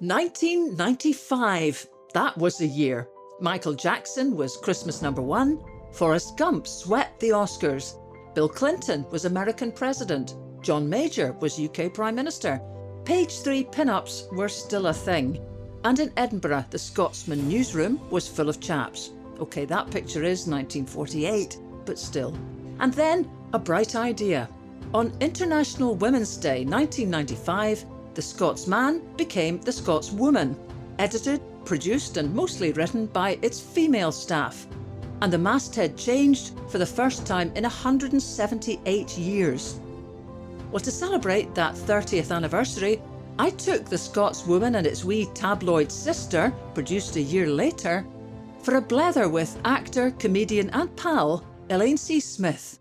1995. That was the year. Michael Jackson was Christmas #1. Forrest Gump swept the Oscars. Bill Clinton was American president. John Major was UK Prime Minister. Page 3 pin-ups were still a thing. And in Edinburgh, the Scotsman newsroom was full of chaps. OK, that picture is 1948, but still. And then a bright idea. On International Women's Day 1995, the Scotsman became the Scotswoman, edited, produced and mostly written by its female staff. And the masthead changed for the first time in 178 years. Well, to celebrate that 30th anniversary, I took the Scotswoman and its wee tabloid sister, produced a year later, for a blether with actor, comedian and pal Elaine C Smith.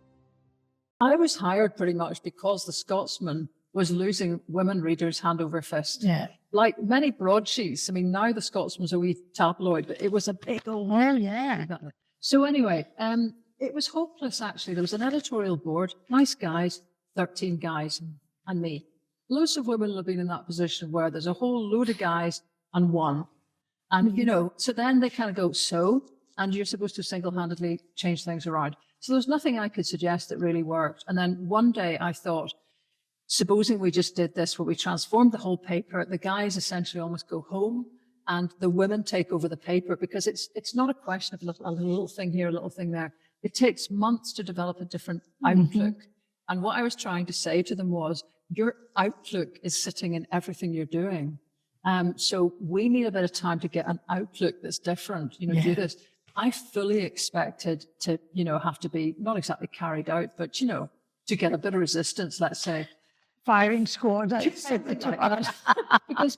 I was hired pretty much because the Scotsman was losing women readers hand over fist. Yeah. Like many broadsheets. I mean, now the Scotsman's a wee tabloid, but it was a big old... Well, yeah. So anyway, it was hopeless, actually. There was an editorial board, nice guys, 13 guys and me. Loads of women have been in that position where there's a whole load of guys and one. And, you know, so then they kind of go, and you're supposed to single-handedly change things around. So there's nothing I could suggest that really worked. And then one day I thought, supposing we just did this, where we transformed the whole paper, the guys essentially almost go home and the women take over the paper, because it's not a question of a little thing here, a little thing there. It takes months to develop a different outlook. And what I was trying to say to them was, your outlook is sitting in everything you're doing. So we need a bit of time to get an outlook that's different, do this. I fully expected to, have to be not exactly carried out, but, to get a bit of resistance, let's say. Firing squad. Because,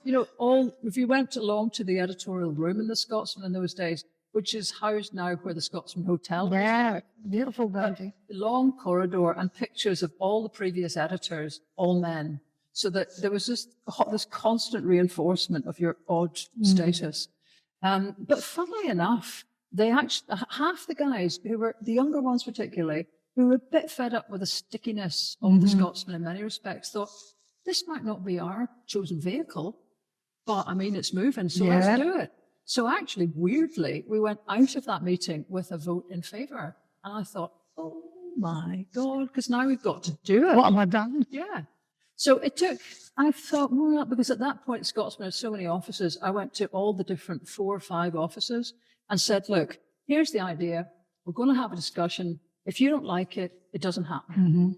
if you went along to the editorial room in the Scotsman in those days, which is housed now where the Scotsman Hotel is. Yeah, beautiful building. Long corridor and pictures of all the previous editors, all men. So that there was this constant reinforcement of your odd status. But funnily enough, they actually, half the guys who were, the younger ones particularly, who were a bit fed up with the stickiness of the Scotsman in many respects, thought, this might not be our chosen vehicle, but I mean, it's moving, so let's do it. So actually, weirdly, we went out of that meeting with a vote in favour. And I thought, oh my God, because now we've got to do it. What have I done? Yeah. So I thought, well, because at that point, Scotsman had so many offices, I went to all the different 4 or 5 offices and said, look, here's the idea. We're going to have a discussion. If you don't like it, it doesn't happen.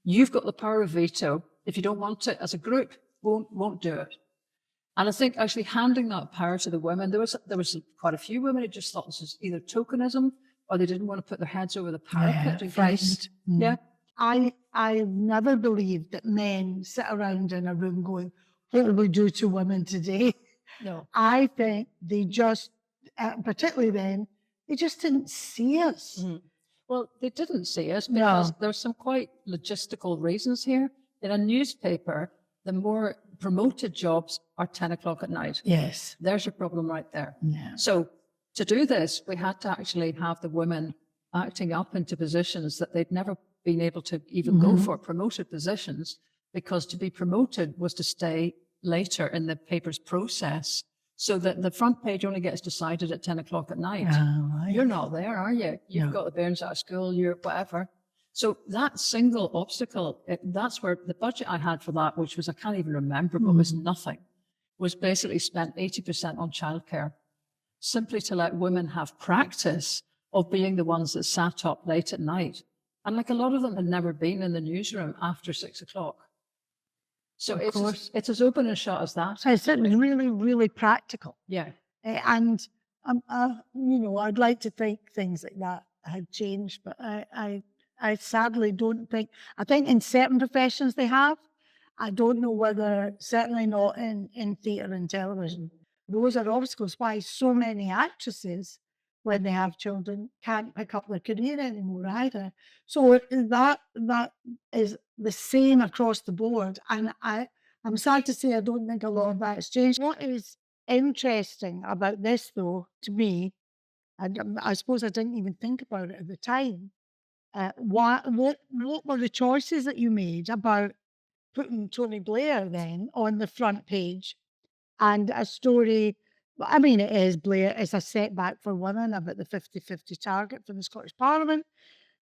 You've got the power of veto. If you don't want it as a group, won't do it. And I think actually handing that power to the women, there was quite a few women who just thought this was either tokenism or they didn't want to put their heads over the parapet. Yeah. I never believed that men sit around in a room going, what will we do to women today? No. I think they just, particularly then, they just didn't see us. Well, they didn't see us because there's some quite logistical reasons here. In a newspaper, the more promoted jobs are 10 o'clock at night. Yes. There's your problem right there. Yeah. So to do this, we had to actually have the women acting up into positions that they'd never been able to even go for, promoted positions, because to be promoted was to stay later in the paper's process, so that the front page only gets decided at 10 o'clock at night. Right. You're not there, are you? You've got the bairns out of school, you're whatever. So that single obstacle, that's where the budget I had for that, which was, I can't even remember, but was nothing, was basically spent 80% on childcare, simply to let women have practice of being the ones that sat up late at night. And like a lot of them had never been in the newsroom after 6 o'clock. So it's as open and shut as that. So it's really, really practical. Yeah. And, I'd like to think things like that had changed, but I sadly don't think, I think in certain professions they have. I don't know whether, certainly not in theatre and television. Those are obstacles why so many actresses, when they have children, can't pick up their career anymore either. So that is the same across the board. And I'm sad to say I don't think a lot of that has changed. What is interesting about this, though, to me, and I suppose I didn't even think about it at the time, what were the choices that you made about putting Tony Blair then on the front page and a story. I mean, it is Blair. It's a setback for women about the 50-50 target for the Scottish Parliament.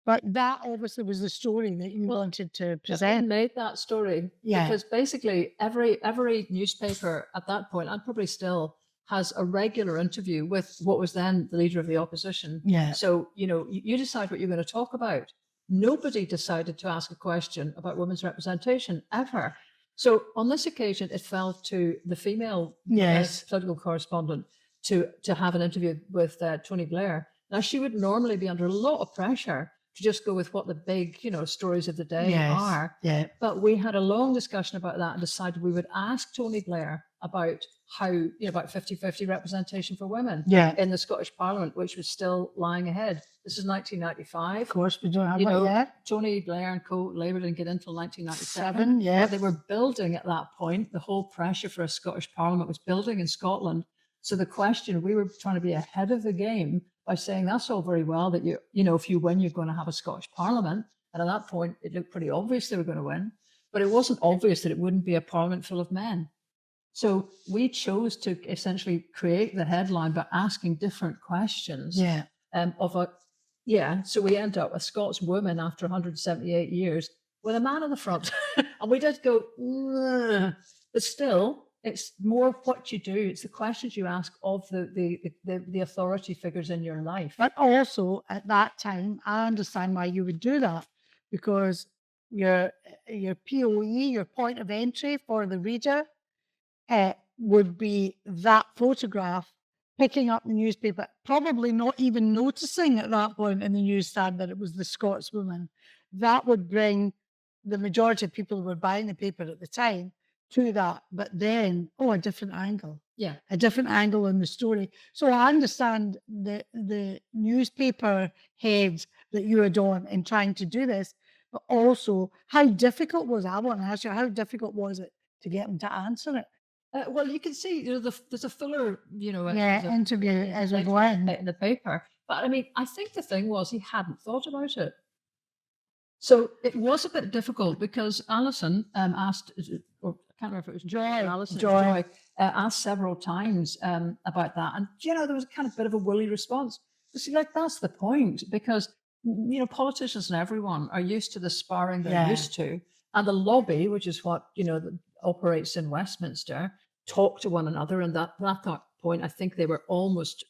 But that obviously was the story that you wanted to Who present. made that story? Yeah. Because basically every newspaper at that point, and probably still, has a regular interview with what was then the leader of the opposition. Yeah. So, you decide what you're going to talk about. Nobody decided to ask a question about women's representation ever. So on this occasion, it fell to the female Yes. political correspondent to have an interview with Tony Blair. Now, she would normally be under a lot of pressure to just go with what the big, stories of the day Yes. are. Yeah. But we had a long discussion about that and decided we would ask Tony Blair about how, about 50-50 representation for women Yeah. in the Scottish Parliament, which was still lying ahead. This is 1995. Of course, we don't have it yet. Tony Blair and co. Labour didn't get in until 1997. Seven, yeah. But they were building at that point. The whole pressure for a Scottish Parliament was building in Scotland. So the question, we were trying to be ahead of the game by saying that's all very well that if you win, you're going to have a Scottish Parliament. And at that point, it looked pretty obvious they were going to win. But it wasn't obvious that it wouldn't be a parliament full of men. So we chose to essentially create the headline by asking different questions. Yeah. So we end up a Scotswoman after 178 years with a man in the front. And we did go, ugh. But still, it's more what you do. It's the questions you ask of the authority figures in your life. But also at that time, I understand why you would do that, because your POE, your point of entry for the reader, would be that photograph, picking up the newspaper, probably not even noticing at that point in the newsstand that it was the Scotswoman. That would bring the majority of people who were buying the paper at the time to that, but then, a different angle. Yeah. A different angle in the story. So I understand the newspaper heads that you had on in trying to do this, but also how difficult was it? I want to ask you, how difficult was it to get them to answer it? Well, you can see there's a fuller, interview as we go in the paper. But I mean, I think the thing was he hadn't thought about it. So it was a bit difficult because Alison asked, or I can't remember if it was Joy asked several times about that. And, there was a kind of bit of a woolly response. You see, that's the point, because, politicians and everyone are used to the sparring they're used to. And the lobby, which is what, that operates in Westminster, talk to one another. And at that point, I think they were almost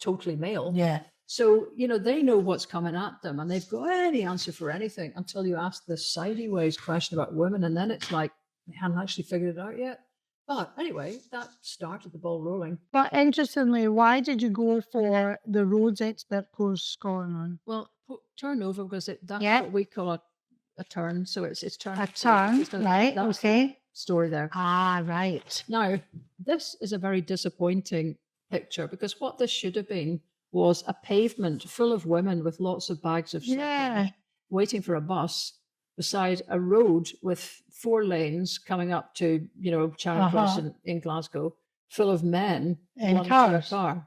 totally male. Yeah. So, they know what's coming at them and they've got any answer for anything until you ask this sideways question about women. And then it's like, they haven't actually figured it out yet. But anyway, that started the ball rolling. But interestingly, why did you go for the roads expert course Scotland on? Well, turnover, because that's what we call a turn. So it's turn. A turn, right, okay. Story there. Ah, right. Now, this is a very disappointing picture, because what this should have been was a pavement full of women with lots of bags of shopping, waiting for a bus beside a road with 4 lanes coming up to, Charing Cross in Glasgow, full of men in cars. Car.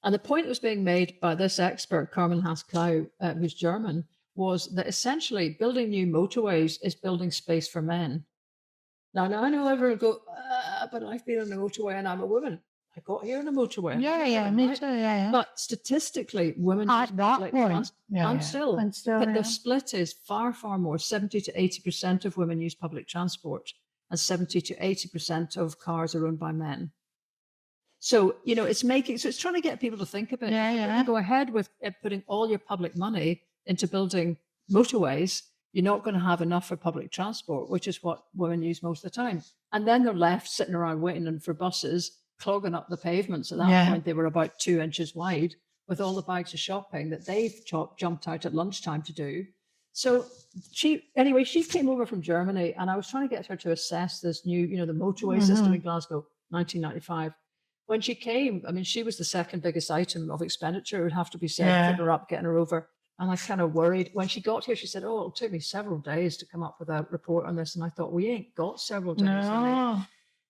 And the point that was being made by this expert, Carmen Haas-Clau, who's German, was that essentially building new motorways is building space for men. Now I know everyone will go, but I've been on a motorway and I'm a woman. I got here in a motorway. Yeah, me too, yeah. But statistically, women at that point, and still, but the split is far, far more. 70 to 80% of women use public transport, and 70 to 80% of cars are owned by men. So, it's trying to get people to think about it. Go ahead with putting all your public money into building motorways. You're not going to have enough for public transport, which is what women use most of the time. And then they're left sitting around waiting for buses, clogging up the pavements. At that point, they were about 2 inches wide with all the bags of shopping that they've jumped out at lunchtime to do. So she came over from Germany, and I was trying to get her to assess this new, the motorway system in Glasgow, 1995. When she came, she was the second biggest item of expenditure, it would have to be said, putting her up, getting her over. And I kind of worried. When she got here, she said, it'll take me several days to come up with a report on this. And I thought, we ain't got several days. No.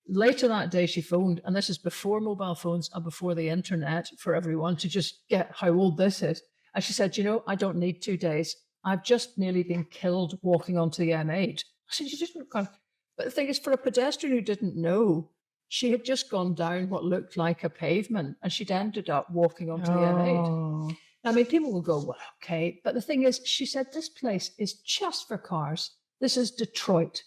Later that day, she phoned, and this is before mobile phones and before the internet, for everyone to just get how old this is. And she said, I don't need 2 days. I've just nearly been killed walking onto the M8. I said, you just can't. But the thing is, for a pedestrian who didn't know, she had just gone down what looked like a pavement and she'd ended up walking onto the M8. Oh. I mean, people will go, well, okay. But the thing is, she said, this place is just for cars. This is Detroit.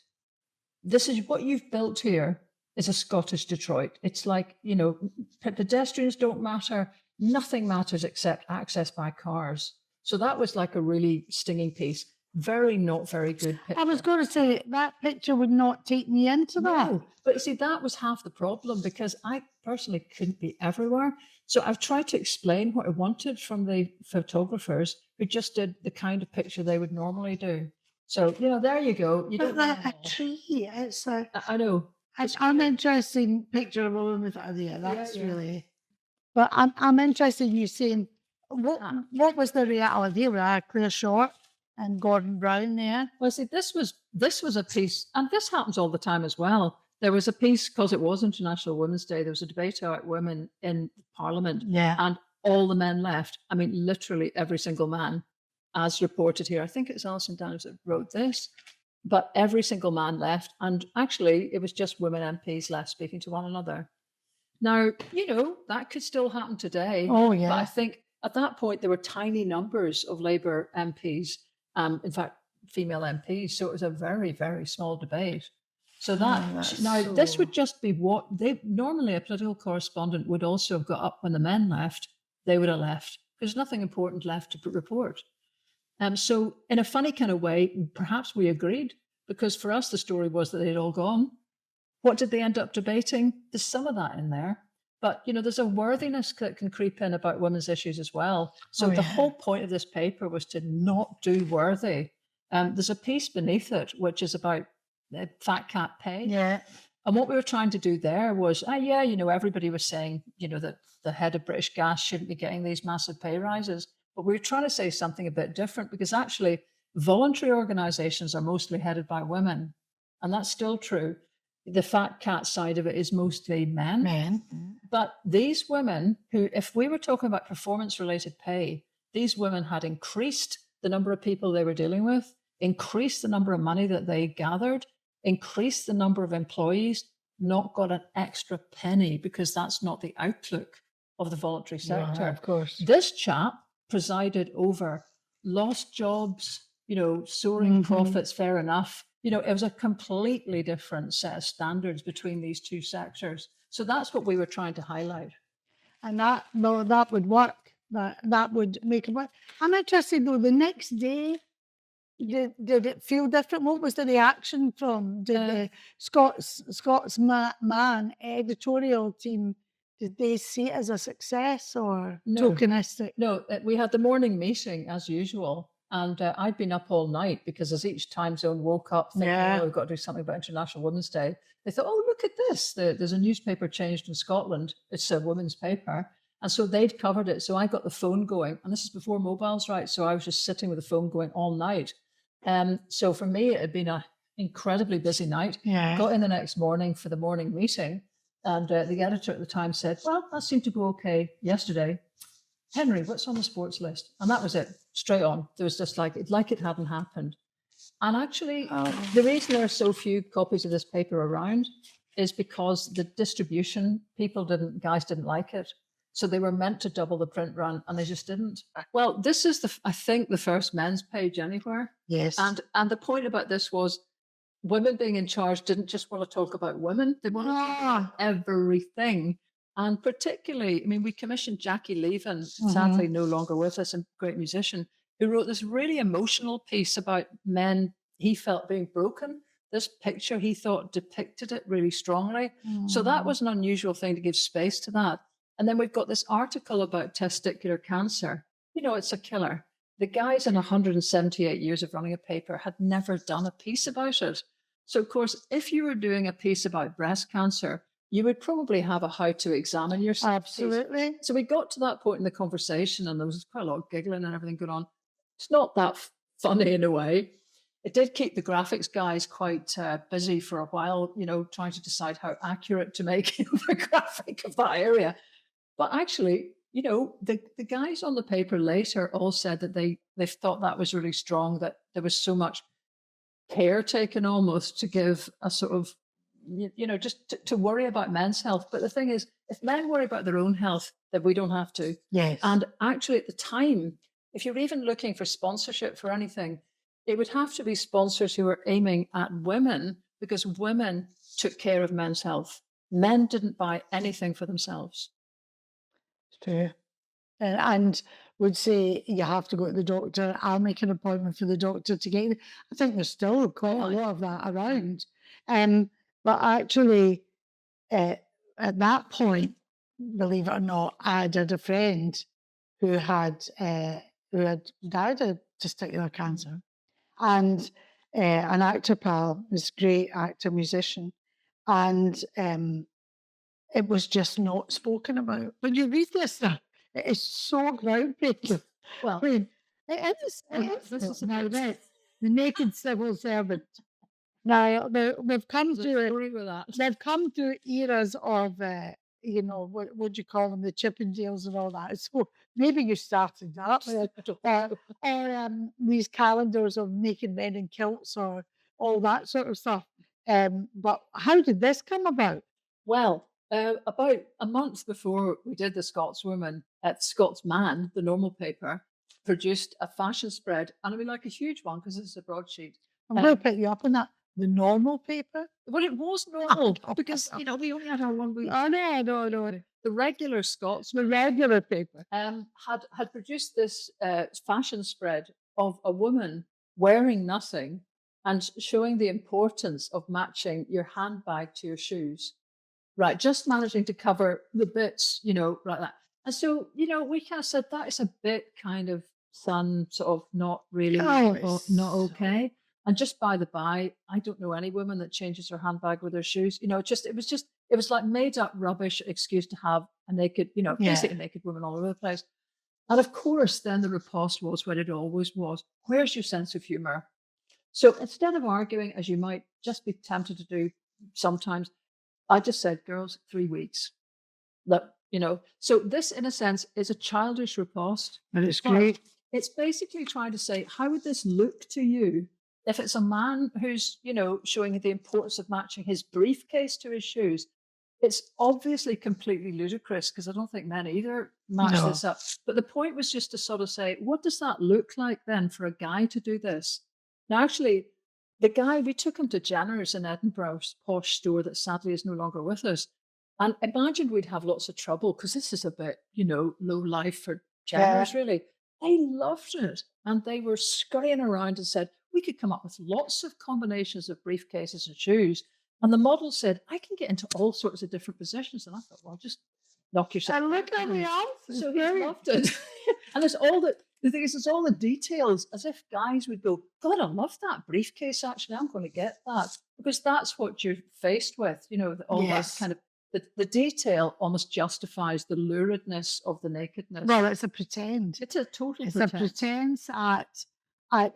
This is what you've built here is a Scottish Detroit. It's like, you know, pedestrians don't matter. Nothing matters except access by cars. So that was like a really stinging piece. Not very good picture. I was going to say that picture would not take me into that. No, but see, that was half the problem because I personally couldn't be everywhere. So I've tried to explain what I wanted from the photographers who just did the kind of picture they would normally do. So, you know, there you go. You don't But a tree, it's a, I know. it's an uninteresting picture of a woman with idea. That's yeah. really. But I'm interested in you saying what was the reality? We had Claire Short and Gordon Brown there. Well, see, this was a piece, and this happens all the time as well. There was a piece because it was International Women's Day. There was a debate about women in Parliament, and all the men left. I mean, literally every single man, as reported here. I think it's Alison Downs that wrote this, but every single man left, and actually, it was just women MPs left speaking to one another. Now, you know, that could still happen today. Oh, yeah. But I think at that point, there were tiny numbers of Labour MPs, in fact, female MPs. So it was a very, very small debate. So this would just be what they normally a political correspondent would also have got up when the men left. They would have left. There's nothing important left to report. So in a funny kind of way, perhaps we agreed because for us, the story was that they'd all gone. What did they end up debating? There's some of that in there. But, you know, there's a worthiness that can creep in about women's issues as well. So the whole point of this paper was to not do worthy. There's a piece beneath it, which is about fat cat pay. Yeah. And what we were trying to do there was, you know, everybody was saying, you know, that the head of British Gas shouldn't be getting these massive pay rises. But we were trying to say something a bit different because actually voluntary organisations are mostly headed by women. And that's still true. The fat cat side of it is mostly men. But these women who, if we were talking about performance-related pay, these women had increased the number of people they were dealing with, increased the number of money that they gathered, increased the number of employees, not got an extra penny because that's not the outlook of the voluntary sector. Yeah, of course. This chap presided over lost jobs, you know, soaring profits, fair enough. You know, it was a completely different set of standards between these two sectors. So that's what we were trying to highlight. And that would work. That would make it work. I'm interested though, the next day, did it feel different? What was the reaction from the Scotsman editorial team? Did they see it as a success or tokenistic? No, we had the morning meeting as usual. And I'd been up all night because as each time zone woke up thinking, we've got to do something about International Women's Day, they thought, oh, look at this. There's a newspaper changed in Scotland. It's a women's paper. And so they'd covered it. So I got the phone going. And this is before mobiles, right? So I was just sitting with the phone going all night. So for me, it had been an incredibly busy night. Got in the next morning for the morning meeting. And the editor at the time said, well, that seemed to go okay yesterday. Henry, what's on the sports list? And that was it, straight on. There was just like it hadn't happened. And actually, the reason there are so few copies of this paper around is because the distribution, guys didn't like it. So they were meant to double the print run and they just didn't. Well, this is I think the first men's page anywhere. Yes. And the point about this was women being in charge didn't just want to talk about women. They wanted to talk about everything. And particularly, I mean, we commissioned Jackie Levan, sadly no longer with us, a great musician, who wrote this really emotional piece about men he felt being broken. This picture, he thought, depicted it really strongly. So that was an unusual thing to give space to that. And then we've got this article about testicular cancer. You know, it's a killer. The guys in 178 years of running a paper had never done a piece about it. So, of course, if you were doing a piece about breast cancer, you would probably have a how to examine yourself. Absolutely. Piece. So we got to that point in the conversation and there was quite a lot of giggling and everything going on. It's not that funny in a way. It did keep the graphics guys quite busy for a while, you know, trying to decide how accurate to make the graphic of that area. But actually, you know, the guys on the paper later all said that they thought that was really strong, that there was so much care taken almost to give a sort of just to worry about men's health. But the thing is, if men worry about their own health, then we don't have to. Yes. And actually, at the time, if you're even looking for sponsorship for anything, it would have to be sponsors who are aiming at women, because women took care of men's health. Men didn't buy anything for themselves. It's true. And would say you have to go to the doctor. I'll make an appointment for the doctor to get. I think there's still quite a lot of that around. But actually, at that point, believe it or not, I did a friend who had died of testicular cancer, and an actor pal, this great actor musician, and it was just not spoken about. When you read this stuff, it is so groundbreaking. Well, I mean, it is. This is now this, the naked civil servant. Now they've come to they've come to eras of what do you call them, the Chippendales and all that. So maybe you started that, or these calendars of naked men in kilts or all that sort of stuff. But how did this come about? Well, about a month before we did the Scotswoman, at Scotsman, the normal paper, produced a fashion spread, and I mean, like a huge one, because this is a broadsheet. I'm going to pick you up on that. The normal paper? Well, it was normal because we only had our 1 week. Oh no. The regular Scotsman, The regular paper. had produced this fashion spread of a woman wearing nothing and showing the importance of matching your handbag to your shoes. Right, just managing to cover the bits, like that. And so, we kind of said that is a bit kind of sort of not really, not okay. And just by the by, I don't know any woman that changes her handbag with her shoes. It was like made up rubbish excuse to have a naked, basically naked woman all over the place. And of course, then the riposte was what it always was. Where's your sense of humor? So instead of arguing, as you might just be tempted to do sometimes, I just said, girls, 3 weeks. So this, in a sense, is a childish riposte. And it's great. It's basically trying to say, how would this look to you if it's a man who's, showing the importance of matching his briefcase to his shoes? It's obviously completely ludicrous, because I don't think men either match this up. But the point was just to sort of say, what does that look like then for a guy to do this? Now, actually, the guy, we took him to Jenner's in Edinburgh, posh store that sadly is no longer with us. And imagined we'd have lots of trouble, because this is a bit, low life for Jenner's, really. They loved it. And they were scurrying around and said, we could come up with lots of combinations of briefcases and shoes. And the model said, I can get into all sorts of different positions. And I thought, well, just knock yourself. And look at me out. So he loved it. And there's the thing is, it's all the details, as if guys would go, God, I love that briefcase, actually. I'm going to get that. Because that's what you're faced with, all that kind of, the detail almost justifies the luridness of the nakedness. Well, it's a pretend. It's a total It's a pretense at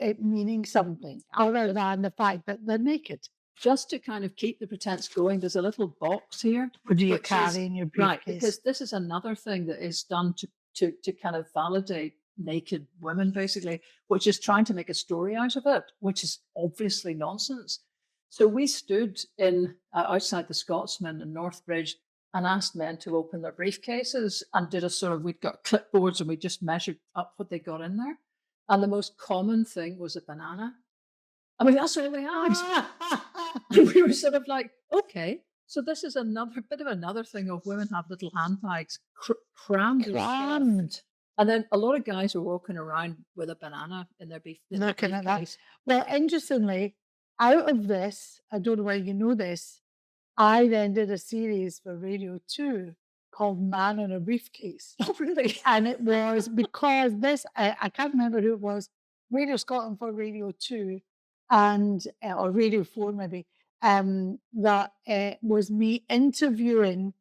it meaning something other than the fact that they're naked. Just to kind of keep the pretense going, there's a little box here. What do you carry in your briefcase? Right, because this is another thing that is done to kind of validate naked women, basically, which is trying to make a story out of it, which is obviously nonsense. So we stood in outside the Scotsman in Northbridge and asked men to open their briefcases, and did we'd got clipboards and we just measured up what they got in there. And the most common thing was a banana. I mean, that's all they had. And we were sort of like, okay, so this is another thing of women have little handbags crammed. And then a lot of guys are walking around with a banana in their briefcase. Looking at that. Well, interestingly, out of this, I don't know whether you know this, I then did a series for Radio 2 called Man in a Briefcase. Oh, really? And it was because this, I can't remember who it was, Radio Scotland for Radio 2, and or Radio 4 maybe, that was me interviewing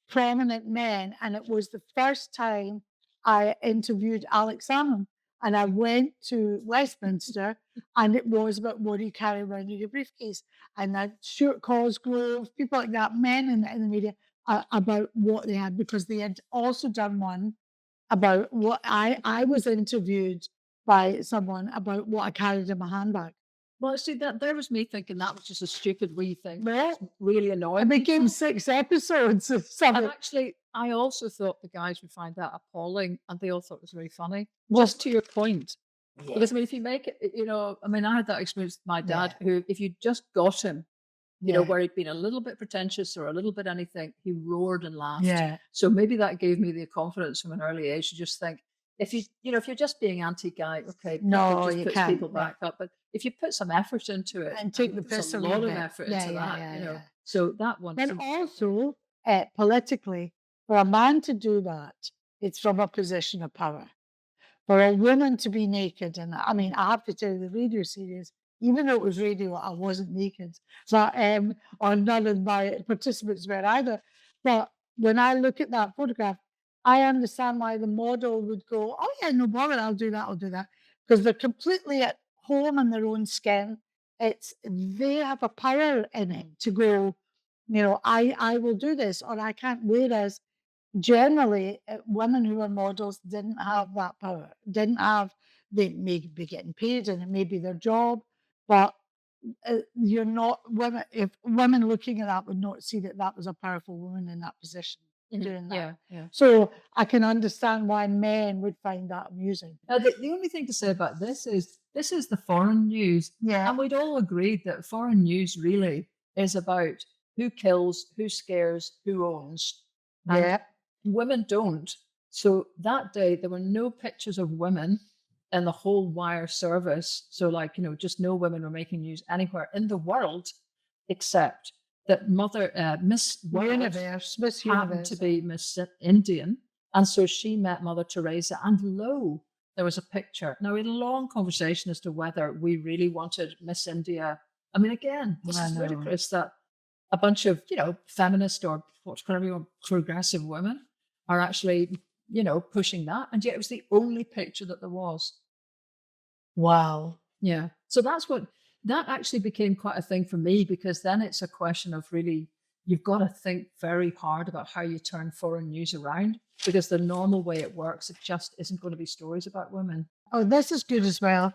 prominent men. And it was the first time I interviewed Alex Salmon. And I went to Westminster, and it was about what do you carry around in your briefcase. And I Stuart Cosgrove, people like that, men in the media, about what they had, because they had also done one about what I was interviewed by someone about what I carried in my handbag. Well, see, that there was me thinking that was just a stupid wee thing. Well, Really it annoying. became 6 episodes of And something. actually, I also thought the guys would find that appalling, and they all thought it was very funny. Well, Just to your point, yeah, because I mean, if you make it, I mean, I had that experience with my dad, yeah, who, if you just got him, yeah, where he'd been a little bit pretentious or a little bit anything, he roared and laughed. yeah. So maybe that gave me the confidence from an early age to just think, if if you're just being anti-guy, okay, No, just you puts can't. people Yeah. back up. But if you put some effort into it, And take the there's piss a a lot wee of bit. effort Yeah, into yeah, that, yeah, yeah. So that one. And seems- also, politically, for a man to do that, it's from a position of power. For a woman to be naked, and I mean, I have to tell you, the radio series, even though it was radio, I wasn't naked. So, or none of my participants were either. But when I look at that photograph, I understand why the model would go, "Oh yeah, no bother, I'll do that, I'll do that," because they're completely at home in their own skin. They have a power in it to go, I will do this, or I can't. Whereas generally, women who are models didn't have that power, didn't have, they may be getting paid and it may be their job, but you're not, women, if women looking at that would not see that that was a powerful woman in that position doing that. Yeah, yeah. So I can understand why men would find that amusing. The only thing to say about this is the foreign news. Yeah. And we'd all agreed that foreign news really is about who kills, who scares, who owns. And Yeah. women don't. So that day, there were no pictures of women in the whole wire service. So, like, just no women were making news anywhere in the world, except that Miss Universe, Miss happened Universe. to be Miss Indian. And so she met Mother Teresa, and lo, there was a picture. Now, we had a long conversation as to whether we really wanted Miss India. I mean, again, this is ludicrous that a bunch of, feminist or whatever you want, progressive women are actually, pushing that. And yet it was the only picture that there was. Wow. Yeah. So that actually became quite a thing for me, because then it's a question of really, you've got to think very hard about how you turn foreign news around, because the normal way it works, it just isn't going to be stories about women. Oh, this is good as well.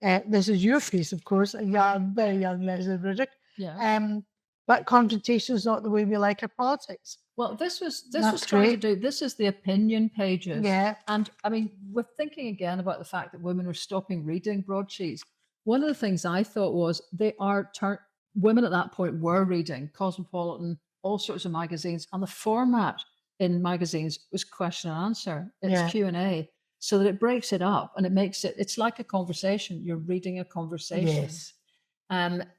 This is your piece, of course, a young, very young Lesley Riddoch. Yeah. But confrontation is not the way we like our politics. Well, this was trying to do. This is the opinion pages. Yeah. And I mean, we're thinking again about the fact that women are stopping reading broadsheets. One of the things I thought was women at that point were reading Cosmopolitan, all sorts of magazines, and the format in magazines was question and answer. It's Q&A, so that it breaks it up and it makes it's like a conversation. You're reading a conversation. Yes.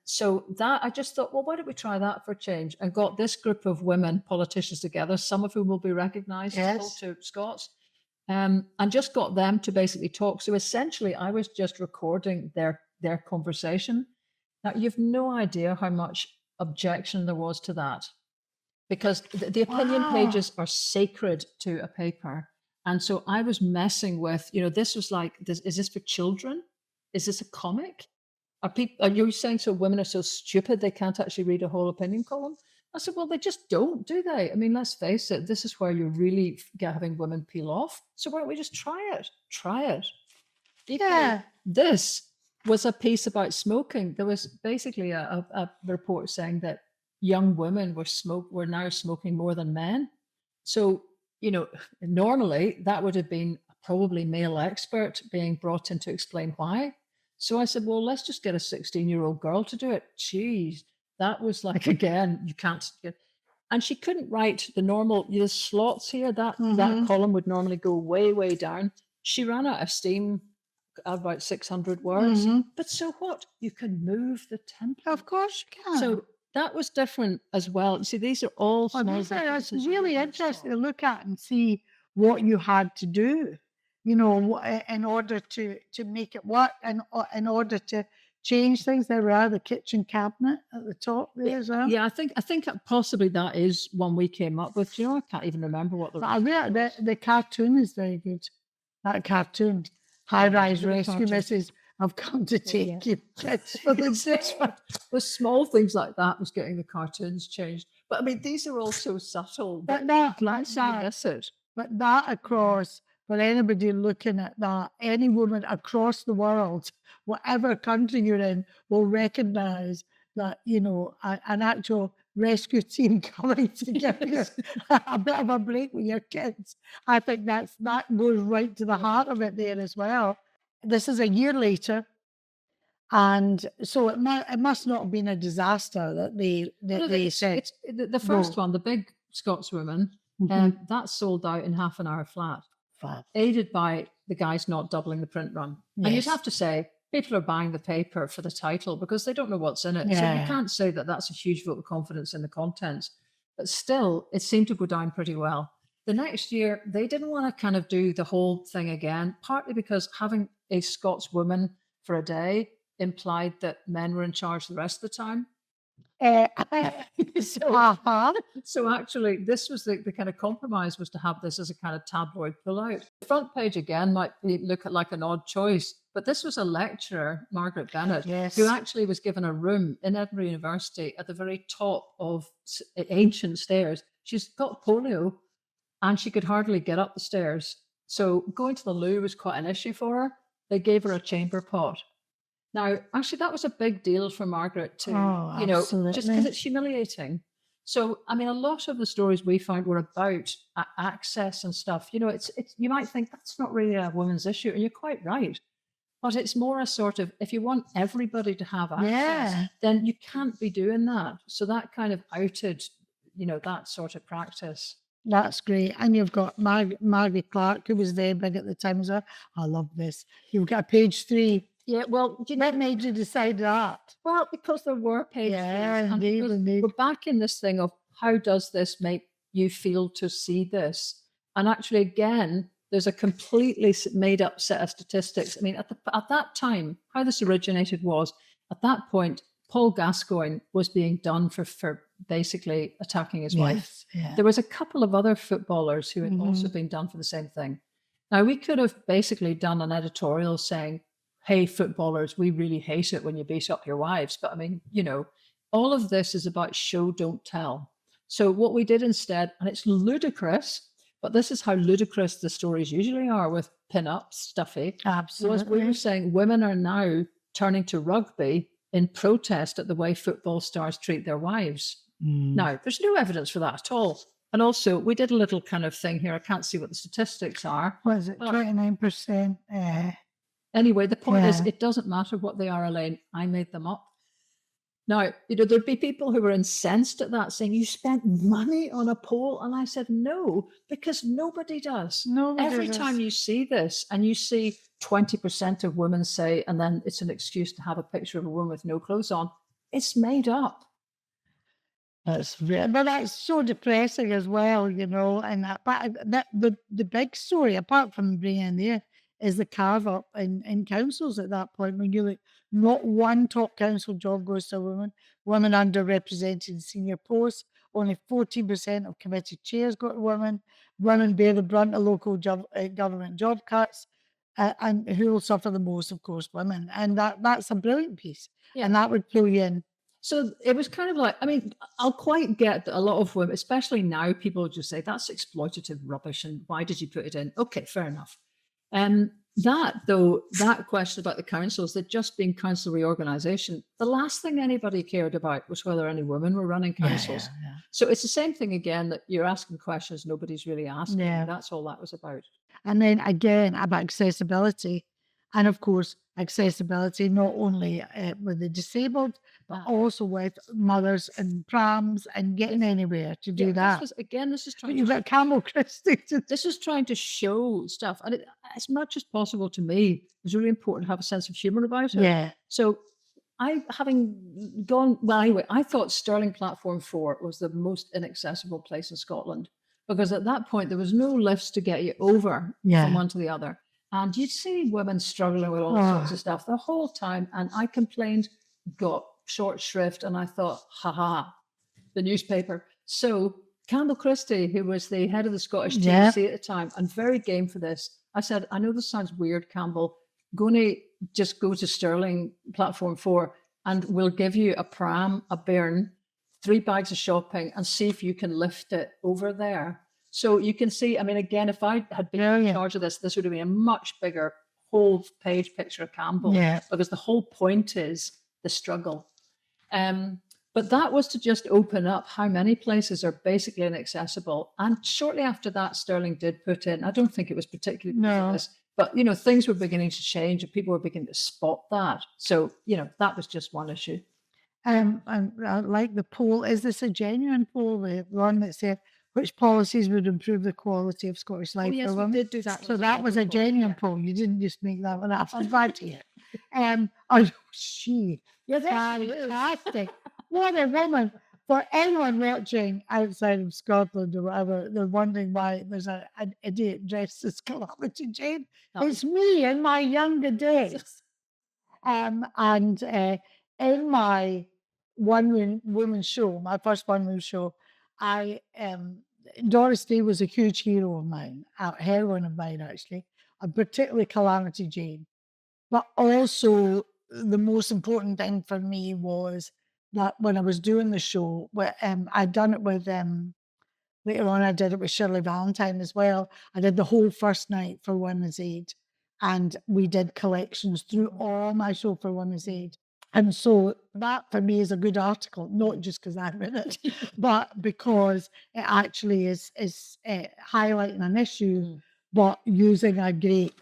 So that I just thought, well, why don't we try that for a change? And got this group of women politicians together, some of whom will be recognised to Scots, and just got them to basically talk. So essentially, I was just recording their conversation. Now, you've no idea how much objection there was to that, because the opinion pages are sacred to a paper. And so I was messing with, this was like, is this for children? Is this a comic? Are you saying so women are so stupid they can't actually read a whole opinion column? I said, well, they just don't, do they? I mean, let's face it, this is where you're really having women peel off. So why don't we just try it? Try it. Yeah. This was a piece about smoking. There was basically a report saying that young women were now smoking more than men. So, normally that would have been probably male expert being brought in to explain why. So I said, well, let's just get a 16-year-old girl to do it. Jeez, that was like, again, you can't get. And she couldn't write the normal, slots here. That column would normally go way, way down. She ran out of steam at about 600 words. But so what? You can move the template. Of course you can. So that was different as well. You see, these are all small. It's really interesting to look at and see what you had to do, in order to make it work, and in order to change things. There were the kitchen cabinet at the top there as well. Yeah, I think possibly that is one we came up with. I can't even remember what the cartoon is very good. That cartoon, high-rise rescue misses have come to take you kids for the with small things like that was getting the cartoons changed. But I mean, these are all so subtle. But miss it. that across for anybody looking at that. Any woman across the world, whatever country you're in, will recognise that, an actual rescue team coming to give you a bit of a break with your kids. I think that goes right to the heart of it there as well. This is a year later. And so it must not have been a disaster that they said. It's the first one, the big Scotswoman, that sold out in half an hour flat, aided by the guys not doubling the print run. Yes. And you'd have to say people are buying the paper for the title because they don't know what's in it. Yeah. So you can't say that that's a huge vote of confidence in the contents. But still, it seemed to go down pretty well. The next year, they didn't want to kind of do the whole thing again, partly because having a Scotswoman for a day implied that men were in charge the rest of the time. So actually, this was the kind of compromise, was to have this as a kind of tabloid pullout. The front page again might look like an odd choice, but this was a lecturer, Margaret Bennett, who actually was given a room in Edinburgh University at the very top of ancient stairs. She's got polio and she could hardly get up the stairs. So going to the loo was quite an issue for her. They gave her a chamber pot. Now, actually, that was a big deal for Margaret too, just because it's humiliating. So, I mean, a lot of the stories we found were about access and stuff. It's you might think that's not really a woman's issue, and you're quite right. But it's more a sort of, if you want everybody to have access, then you can't be doing that. So that kind of outed, that sort of practice. That's great. And you've got Margaret Clark, who was there big at the time as well. I love this. You've got page 3. Yeah, well, what made you decide that? Well, because there were pages. Yeah, indeed. We're back in this thing of how does this make you feel to see this? And actually, again, there's a completely made up set of statistics. I mean, at that time, how this originated was, at that point, Paul Gascoigne was being done for basically attacking his wife. Yeah. There was a couple of other footballers who had also been done for the same thing. Now, we could have basically done an editorial saying, hey, footballers, we really hate it when you beat up your wives. But I mean, all of this is about show, don't tell. So what we did instead, and it's ludicrous, but this is how ludicrous the stories usually are with pin-ups, stuffy. Absolutely. Was we were saying women are now turning to rugby in protest at the way football stars treat their wives. Now, there's no evidence for that at all. And also, we did a little kind of thing here. I can't see what the statistics are. What is it, 29%? Anyway, the point is, it doesn't matter what they are, Elaine. I made them up. Now, there'd be people who were incensed at that, saying, you spent money on a poll. And I said, no, because nobody does. Every time you see this and you see 20% of women say, and then it's an excuse to have a picture of a woman with no clothes on, it's made up. That's real. But that's so depressing as well, and the big story, apart from bringing there, is the carve up in councils at that point. When you look, not one top council job goes to a woman. Women underrepresented in senior posts. Only 14% of committee chairs go to women. Women bear the brunt of local government job cuts. And who will suffer the most, of course, women. And that's a brilliant piece. Yeah. And that would pull you in. So it was kind of like, I mean, I'll quite get that a lot of women, especially now, people just say, that's exploitative rubbish. And why did you put it in? Okay, fair enough. That question about the councils, that just being council reorganisation, the last thing anybody cared about was whether any women were running councils. Yeah. So it's the same thing again, that you're asking questions nobody's really asking. Yeah. That's all that was about. And then again, about accessibility. And of course, accessibility not only with the disabled, but also with mothers and prams and getting anywhere to do that. This is trying. You've got Campbell Christie. This is trying to show stuff, and as much as possible to me, it was really important to have a sense of humour about it. Yeah. So I thought Stirling Platform 4 was the most inaccessible place in Scotland, because at that point there was no lifts to get you over from one to the other. And you'd see women struggling with all sorts of stuff the whole time. And I complained, got short shrift, and I thought, the newspaper. So Campbell Christie, who was the head of the Scottish TDC at the time, and very game for this, I said, I know this sounds weird, Campbell, going to just go to Stirling Platform 4 and we'll give you a pram, a bairn, 3 bags of shopping, and see if you can lift it over there. So you can see, I mean, again, if I had been in Brilliant. charge of this would have been a much bigger whole page picture of Campbell, Yeah. because the whole point is the struggle. But that was to just open up how many places are basically inaccessible. And shortly after that, Sterling did put in, I don't think it was particularly because of No. this, but, you know, things were beginning to change and people were beginning to spot that. So, you know, that was just one issue. And I like the poll. Is this a genuine poll? The one that said which policies would improve the quality of Scottish life yes, for we women? did do that. So that was a genuine poll. You didn't just make that one up. I'm glad to hear. Oh, she. Yes, Fantastic. What a woman. For anyone watching outside of Scotland or whatever, they're wondering why there's an idiot dressed as Calamity Jane. It's me in my younger days. And in my one-woman show, my first one-woman show, Doris Day was a huge hero of mine, a heroine of mine actually, and particularly Calamity Jane. But also the most important thing for me was that when I was doing the show, I'd done it with later on I did it with Shirley Valentine as well. I did the whole first night for Women's Aid, and we did collections through all my show for Women's Aid. And so that for me is a good article, not just because I'm in it, but because it actually is highlighting an issue, but using a great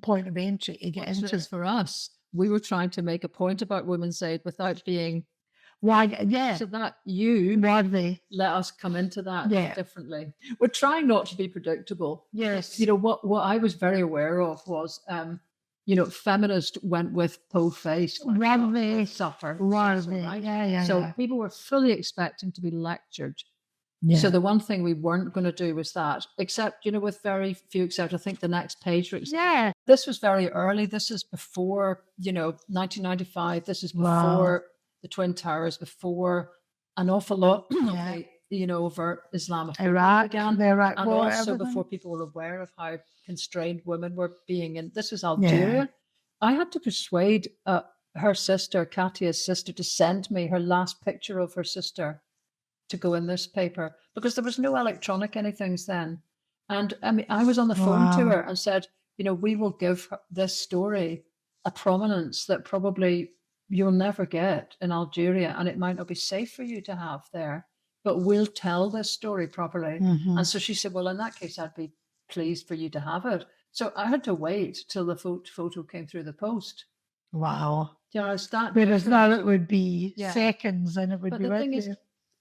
point of entry to get into. Because for us, we were trying to make a point about Women's Aid without being, Why? Yeah. so that you Worthy. let us come into that Yeah. differently. We're trying not to be predictable. Yes. You know, what I was very aware of was, you know, feminist went with po-faced. Worthy. Suffer. Worthy. Right? Yeah. So people were fully expecting to be lectured. Yeah. So the one thing we weren't going to do was that, except, you know, with very few exceptions. I think the next page, for example, Yeah. this was very early. This is before, you know, 1995. This is before Wow. the Twin Towers, before an awful lot Yeah. of the, you know, overt Islamophobia Iraq began. the Iraq And war, also everything. before people were aware of how constrained women were being. And this was Algeria. I had to persuade her sister, Katia's sister, to send me her last picture of her sister to go in this paper, because there was no electronic anythings then. And I mean, I was on the phone to Wow. her and said, you know, we will give this story a prominence that probably you'll never get in Algeria, and it might not be safe for you to have there, but we'll tell this story properly. Mhm. And so she said, well, in that case, I'd be pleased for you to have it. So I had to wait till the photo came through the post. Wow. You know, it's that Whereas different. now it would be Yeah. seconds and it would But be the right thing is, there.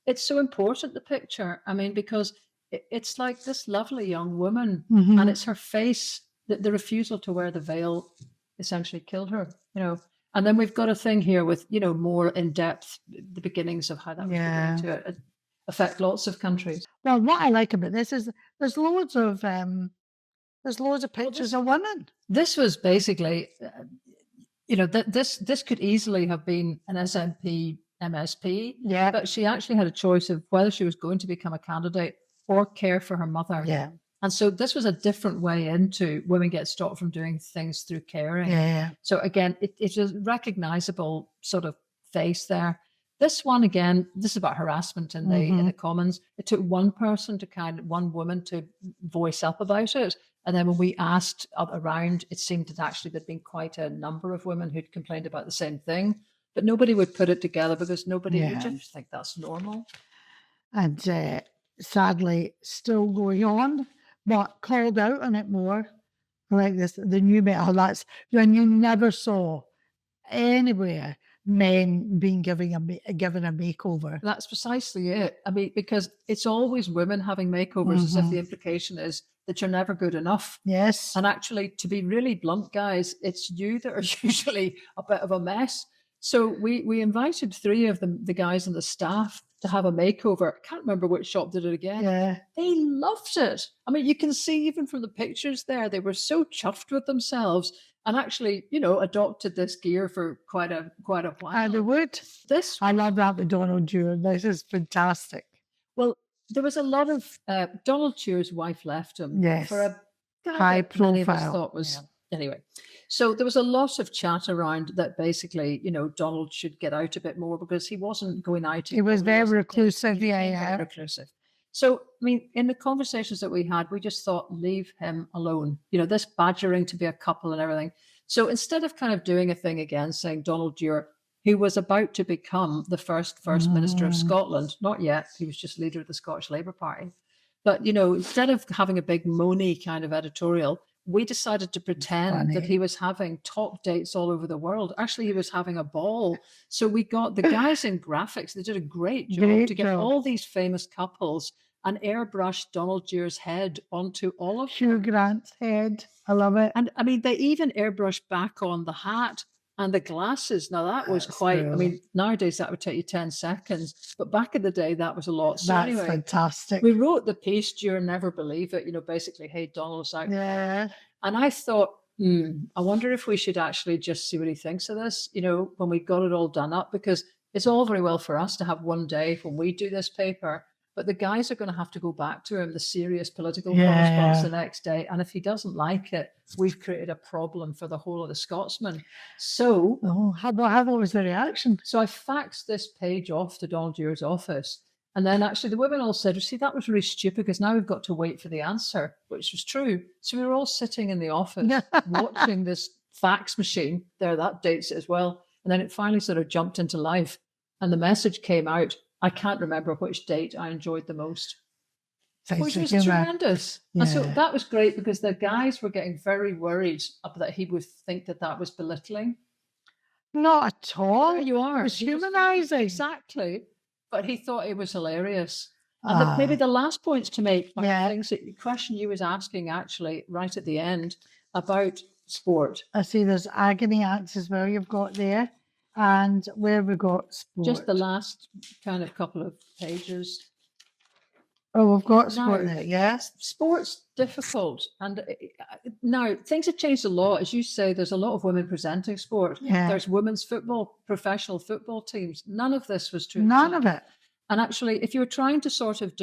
it's so important, the picture. I mean, because it's like this lovely young woman, Mhm. and it's her face, the refusal to wear the veil essentially killed her, you know. And then we've got a thing here with, you know, more in depth, the beginnings of how that was Yeah. beginning to affect lots of countries. Well, what I like about this is there's loads of pictures of women. This was basically, you know, this could easily have been an SNP MSP, Yeah. but she actually had a choice of whether she was going to become a candidate or care for her mother. Yeah. And so this was a different way into women get stopped from doing things through caring. Yeah. So again, it's a recognizable sort of face there. This one, again, this is about harassment in the Commons. It took one woman to voice up about it. And then when we asked around, it seemed that actually there'd been quite a number of women who'd complained about the same thing, but nobody would put it together because nobody would just think that's normal. And sadly, still going on, but called out on it more. Like this, the new metal, that's when you never saw anywhere men being given a makeover. That's precisely it. I mean, because it's always women having makeovers, as if the implication is that you're never good enough. Yes. And actually, to be really blunt, guys, it's you that are usually a bit of a mess. So we invited 3 of the guys and the staff to have a makeover. I can't remember which shop did it again. Yeah. They loved it. I mean, you can see even from the pictures there, they were so chuffed with themselves and actually, you know, adopted this gear for quite a while. And they would. This, I love that with Donald Dewar. This is fantastic. well, there was a lot of Donald Dewar's wife left him for a guy high that many of us profile. thought was anyway. So there was a lot of chat around that basically, you know, Donald should get out a bit more because he wasn't going out. He was very reclusive. Yeah. Very reclusive. So, I mean, in the conversations that we had, we just thought, leave him alone. This badgering to be a couple and everything. So instead of kind of doing a thing again, saying Donald Dewar, who was about to become the first Minister of Scotland, not yet, he was just leader of the Scottish Labour Party. But, instead of having a big moany kind of editorial, we decided to pretend that he was having top dates all over the world. Actually, he was having a ball. So we got the guys in graphics. They did a great job to get all these famous couples and airbrush Donald Dewar's head onto all of Hugh Grant's head. I love it. And I mean, they even airbrushed back on the hat and the glasses. Now that was quite, I mean, nowadays that would take you 10 seconds, but back in the day, that was a lot. So That's anyway, fantastic. we wrote the piece, Dewar Never Believe It, basically, hey, Donald's out. Yeah. And I thought, I wonder if we should actually just see what he thinks of this, when we got it all done up, because it's all very well for us to have one day when we do this paper, but the guys are going to have to go back to him, the serious political correspondence the next day. And if he doesn't like it, we've created a problem for the whole of the Scotsman. So, how was the reaction? So I faxed this page off to Donald Dewar's office. And then actually the women all said, see, that was really stupid because now we've got to wait for the answer, which was true. So we were all sitting in the office watching this fax machine there, that dates it as well. And then it finally sort of jumped into life and the message came out. I can't remember which date I enjoyed the most, which was tremendous. Yeah. And so that was great because the guys were getting very worried that he would think that was belittling. Not at all. There you are. It was humanizing. Exactly. But he thought it was hilarious. And maybe the last points to make are things that the question you was asking actually right at the end about sport. I see there's agony acts as well you've got there. And where we got sport. Just the last kind of couple of pages. Oh, we've got sport there, yes. Sport's difficult. And now things have changed a lot. As you say, there's a lot of women presenting sport. Yeah. There's women's football, professional football teams. None of this was true. None of it. And actually, if you were trying to sort of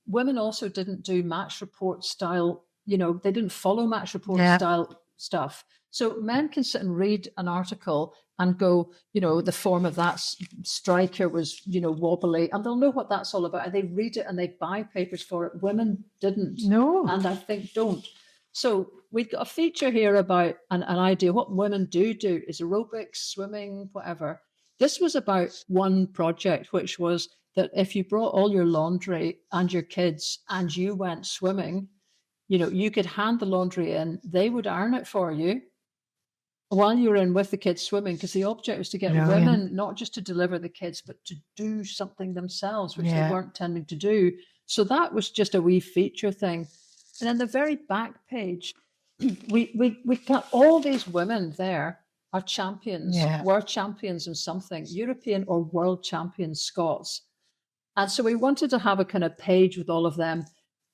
women also didn't do match report style, they didn't follow match report style stuff. So men can sit and read an article and go, the form of that striker was, wobbly, and they'll know what that's all about. And they read it and they buy papers for it. Women didn't. No. And I think don't. So we've got a feature here about an idea. What women do is aerobics, swimming, whatever. This was about one project, which was that if you brought all your laundry and your kids and you went swimming, you could hand the laundry in, they would iron it for you while you were in with the kids swimming, because the object was to get women not just to deliver the kids, but to do something themselves, which they weren't tending to do. So that was just a wee feature thing. And then the very back page, we got all these women there are champions, were champions in something, European or world champion Scots. And so we wanted to have a kind of page with all of them.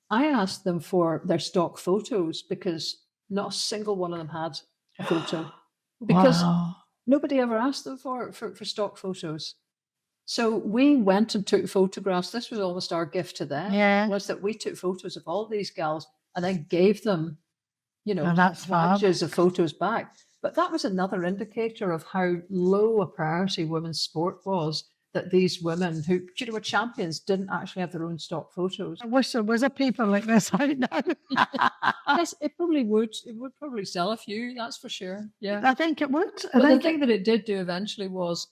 I asked them for their stock photos because not a single one of them had a photo. Because nobody ever asked them for stock photos. So we went and took photographs. This was almost our gift to them, was that we took photos of all these gals and then gave them, batches of photos back. But that was another indicator of how low a priority women's sport was, that these women who were champions didn't actually have their own stock photos. I wish there was a paper like this out now. Yes, it probably would. It would probably sell a few, that's for sure. Yeah, I think it would. But the thing that it did do eventually was,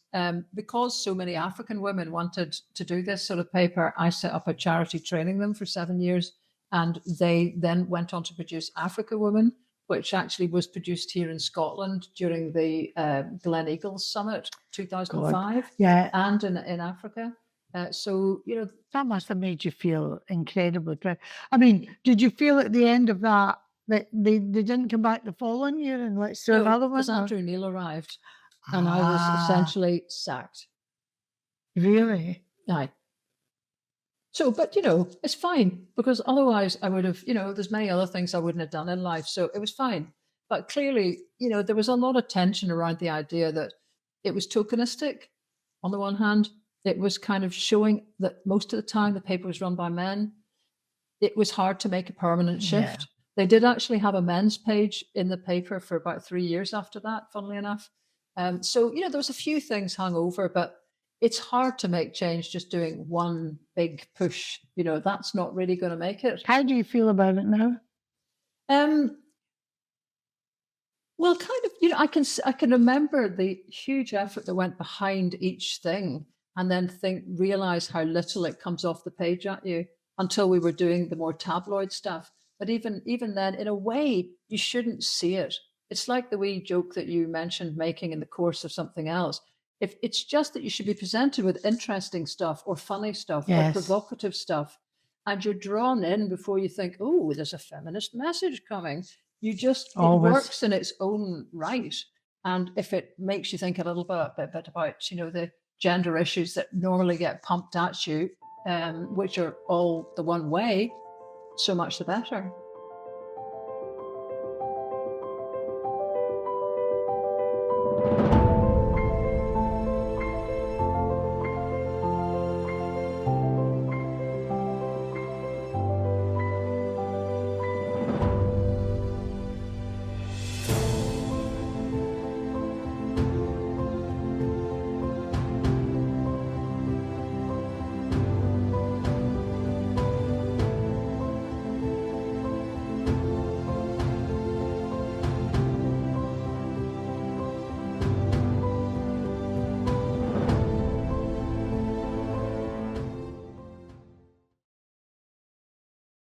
because so many African women wanted to do this sort of paper, I set up a charity training them for 7 years, and they then went on to produce Africa Women, which actually was produced here in Scotland during the Glen Eagles Summit 2005 and in Africa. So, that must have made you feel incredibly proud. I mean, did you feel at the end of that they didn't come back the following year and let's do another one? Because Andrew Neil arrived and I was essentially sacked. Really? Aye. So, but, it's fine because otherwise I would have, there's many other things I wouldn't have done in life. So it was fine. But clearly, there was a lot of tension around the idea that it was tokenistic. On the one hand, it was kind of showing that most of the time the paper was run by men. It was hard to make a permanent shift. Yeah. They did actually have a men's page in the paper for about 3 years after that, funnily enough. So, there was a few things hung over, but it's hard to make change just doing one big push. That's not really going to make it. How do you feel about it now? Well, kind of, I can remember the huge effort that went behind each thing, and then realize how little it comes off the page at you until we were doing the more tabloid stuff. But even then, in a way, you shouldn't see it. It's like the wee joke that you mentioned making in the course of something else. If it's just that you should be presented with interesting stuff or funny stuff or Yes. provocative stuff, and you're drawn in before you think, oh, there's a feminist message coming. It Always. works in its own right. And if it makes you think a little bit about, the gender issues that normally get pumped at you, which are all the one way, so much the better.